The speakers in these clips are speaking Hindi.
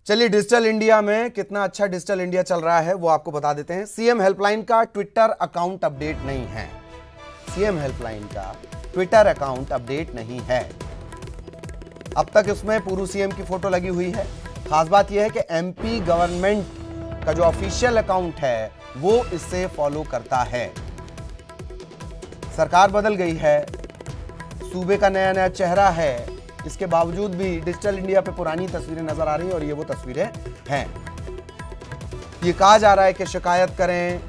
चलिए, डिजिटल इंडिया में कितना अच्छा डिजिटल इंडिया चल रहा है वो आपको बता देते हैं। सीएम हेल्पलाइन का ट्विटर अकाउंट अपडेट नहीं है। सीएम हेल्पलाइन का ट्विटर अकाउंट अपडेट नहीं है। अब तक इसमें पूर्व सीएम की फोटो लगी हुई है। खास बात यह है कि एमपी गवर्नमेंट का जो ऑफिशियल अकाउंट है वो इससे फॉलो करता है। सरकार बदल गई है, सूबे का नया नया चेहरा है, इसके बावजूद भी डिजिटल इंडिया पे पुरानी तस्वीरें नजर आ रही हैं और ये वो तस्वीरें हैं। ये कहा जा रहा है कि शिकायत करें,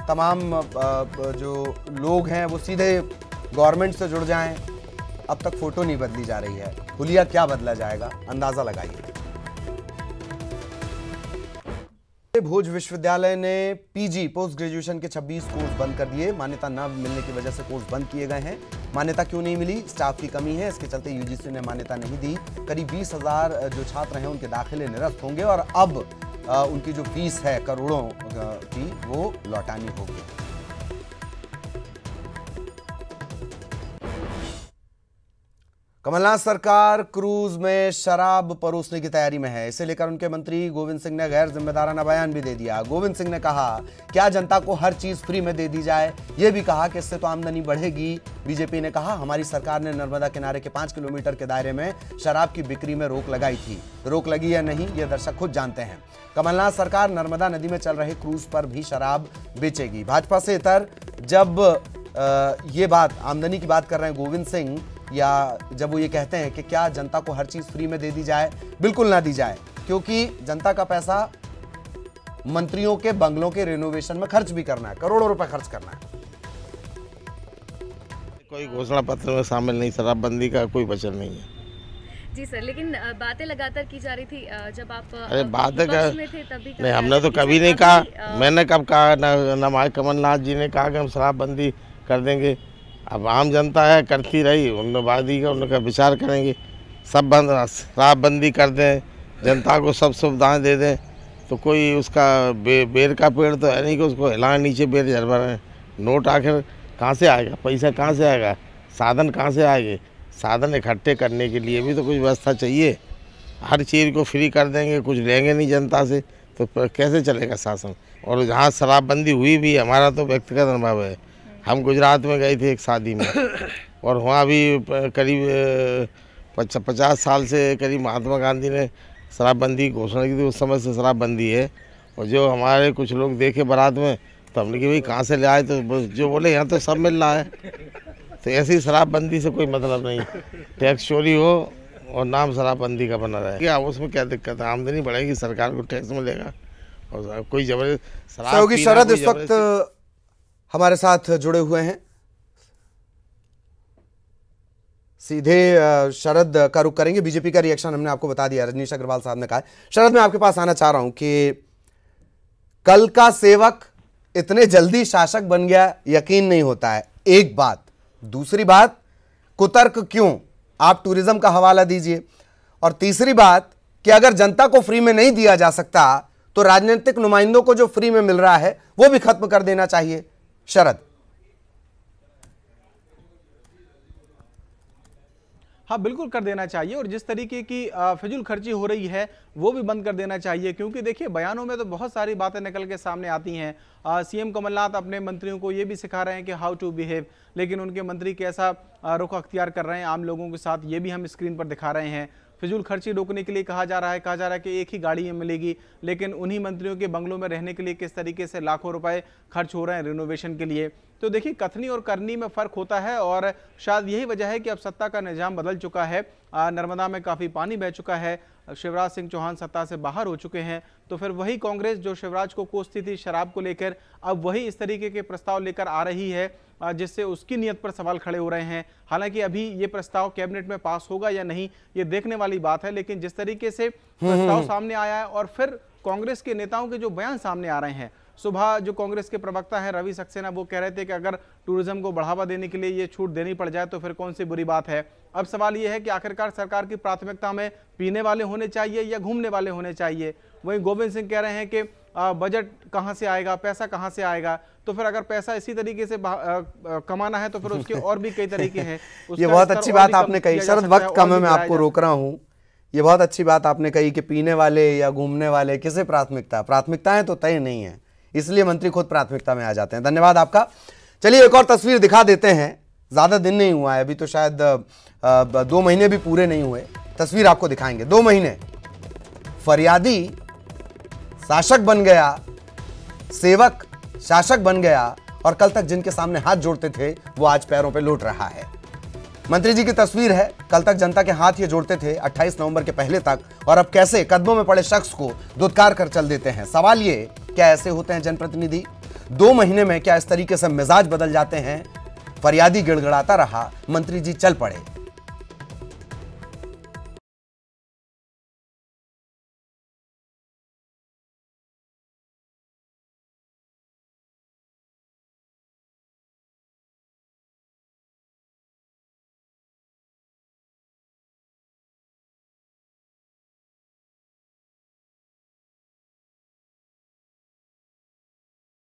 तमाम जो लोग हैं वो सीधे गवर्नमेंट से जुड़ जाएं। अब तक फोटो नहीं बदली जा रही है। हुलिया क्या बदला जाएगा, अंदाजा लगाइए। भोज विश्वविद्यालय ने पीजी पोस्ट ग्रेजुएशन के 26 कोर्स बंद कर दिए। मान्यता न मिलने की वजह से कोर्स बंद किए गए हैं। मान्यता क्यों नहीं मिली? स्टाफ की कमी है, इसके चलते यूजीसी ने मान्यता नहीं दी। करीब 20,000 जो छात्र हैं उनके दाखिले निरस्त होंगे और अब उनकी जो फीस है करोड़ों की वो लौटानी होगी। कमलनाथ सरकार क्रूज में शराब परोसने की तैयारी में है। इसे लेकर उनके मंत्री गोविंद सिंह ने गैर जिम्मेदाराना बयान भी दे दिया। गोविंद सिंह ने कहा, क्या जनता को हर चीज फ्री में दे दी जाए? यह भी कहा कि इससे तो आमदनी बढ़ेगी। बीजेपी ने कहा, हमारी सरकार ने नर्मदा किनारे के 5 किलोमीटर के दायरे में शराब की बिक्री में रोक लगाई थी। रोक लगी या नहीं, ये दर्शक खुद जानते हैं। कमलनाथ सरकार नर्मदा नदी में चल रहे क्रूज पर भी शराब बेचेगी। भाजपा से इतर जब ये बात आमदनी की बात कर रहे हैं गोविंद सिंह, या जब वो ये कहते हैं कि क्या जनता को हर चीज फ्री में दे दी जाए, बिल्कुल ना दी जाए, क्योंकि जनता का पैसा मंत्रियों के बंगलों के रिनोवेशन में खर्च भी करना है, करोड़ों रुपए खर्च करना है। कोई घोषणा पत्र में शामिल नहीं, शराबबंदी का कोई वचन नहीं है। जी सर, लेकिन बातें लगातार की जा रही थी जब आप अरे बातें का में थे तभी नहीं, हमने तो कभी नहीं कहा। मैंने कब कहा? न हमारे कमलनाथ जी ने कहा कि हम शराबबंदी कर देंगे। अब आम जनता है, करती रही, उन्होंने वादी का उनका विचार करेंगे। सब बंद, शराबबंदी कर दें, जनता को सब सुविधाएं दे दें, तो कोई उसका बेर का पेड़ तो है नहीं कि उसको हिलाएं नीचे बेर झरभरें। नोट आखिर कहाँ से आएगा? पैसा कहाँ से आएगा? साधन कहाँ से आएंगे? साधन इकट्ठे करने के लिए भी तो कुछ व्यवस्था चाहिए। हर चीज़ को फ्री कर देंगे, कुछ लेंगे नहीं जनता से, तो कैसे चलेगा शासन? और जहाँ शराबबंदी हुई भी, हमारा तो व्यक्तिगत अनुभव है। हम गुजरात में गए थे एक शादी में और वहाँ भी करीब 50 साल से करीब महात्मा गांधी ने शराबबंदी घोषणा की थी। उस समय से शराबबंदी है। और जो हमारे कुछ लोग देखे बारात में, तो हमने कहा भाई कहाँ से ले आए? तो जो बोले यहाँ तो सब मिल रहा है। तो ऐसी शराबबंदी से कोई मतलब नहीं। टैक्स चोरी हो और नाम शराबबंदी का बना रहे, क्या उसमें क्या दिक्कत है? आमदनी बढ़ेगी, सरकार को टैक्स मिलेगा और कोई जबरदस्त शराब पीना, शरद इस वक्त हमारे साथ जुड़े हुए हैं। सीधे शरद का रुख करेंगे। बीजेपी का रिएक्शन हमने आपको बता दिया, रजनीश अग्रवाल साहब ने कहा। शरद, मैं आपके पास आना चाह रहा हूं कि कल का सेवक इतने जल्दी शासक बन गया, यकीन नहीं होता है, एक बात। दूसरी बात, कुतर्क क्यों? आप टूरिज्म का हवाला दीजिए। और तीसरी बात कि अगर जनता को फ्री में नहीं दिया जा सकता तो राजनीतिक नुमाइंदों को जो फ्री में मिल रहा है वो भी खत्म कर देना चाहिए। शरद। हाँ, बिल्कुल कर देना चाहिए और जिस तरीके की फिजूल खर्ची हो रही है वो भी बंद कर देना चाहिए। क्योंकि देखिए, बयानों में तो बहुत सारी बातें निकल के सामने आती हैं। सीएम कमलनाथ अपने मंत्रियों को ये भी सिखा रहे हैं कि हाउ टू बिहेव, लेकिन उनके मंत्री कैसा रुख अख्तियार कर रहे हैं आम लोगों के साथ, ये भी हम स्क्रीन पर दिखा रहे हैं। फिजूल खर्ची रोकने के लिए कहा जा रहा है कि एक ही गाड़ी मिलेगी, लेकिन उन्हीं मंत्रियों के बंगलों में रहने के लिए किस तरीके से लाखों रुपए खर्च हो रहे हैं रिनोवेशन के लिए। तो देखिए, कथनी और करनी में फर्क होता है और शायद यही वजह है कि अब सत्ता का निजाम बदल चुका है। नर्मदा में काफ़ी पानी बह चुका है, शिवराज सिंह चौहान सत्ता से बाहर हो चुके हैं। तो फिर वही कांग्रेस जो शिवराज को कोसती थी शराब को लेकर, अब वही इस तरीके के प्रस्ताव लेकर आ रही है जिससे उसकी नीयत पर सवाल खड़े हो रहे हैं। हालांकि अभी ये प्रस्ताव कैबिनेट में पास होगा या नहीं, ये देखने वाली बात है। लेकिन जिस तरीके से प्रस्ताव सामने आया है और फिर कांग्रेस के नेताओं के जो बयान सामने आ रहे हैं, सुबह जो कांग्रेस के प्रवक्ता हैं रवि सक्सेना, वो कह रहे थे कि अगर टूरिज्म को बढ़ावा देने के लिए ये छूट देनी पड़ जाए तो फिर कौन सी बुरी बात है। अब सवाल ये है कि आखिरकार सरकार की प्राथमिकता में पीने वाले होने चाहिए या घूमने वाले होने चाहिए। वहीं गोविंद सिंह कह रहे हैं कि बजट कहां से आएगा, पैसा कहां से आएगा। तो फिर अगर पैसा इसी तरीके से कमाना है तो फिर उसके और भी कई तरीके हैं। ये बहुत अच्छी बात आपने कही। शरद, वक्त कम है, मैं आपको रोक रहा हूं ये बहुत अच्छी बात आपने कही कि पीने वाले या घूमने वाले किसे प्राथमिकताएं तो तय नहीं है, इसलिए मंत्री खुद प्राथमिकता में आ जाते हैं। धन्यवाद आपका। चलिए एक और तस्वीर दिखा देते हैं। ज़्यादा दिन नहीं हुआ है, अभी तो शायद 2 महीने भी पूरे नहीं हुए। तस्वीर आपको दिखाएंगे। 2 महीने फरियादी शासक बन गया, सेवक शासक बन गया, और कल तक जिनके सामने हाथ जोड़ते थे वो आज पैरों पे लौट रहा है। मंत्री जी की तस्वीर है। कल तक जनता के हाथ ये जोड़ते थे 28 नवंबर के पहले तक, और अब कैसे कदमों में पड़े शख्स को दुत्कार कर चल देते हैं। सवाल ये, क्या ऐसे होते हैं जनप्रतिनिधि? 2 महीने में क्या इस तरीके से मिजाज बदल जाते हैं? फरियादी गिड़गिड़ाता रहा, मंत्री जी चल पड़े।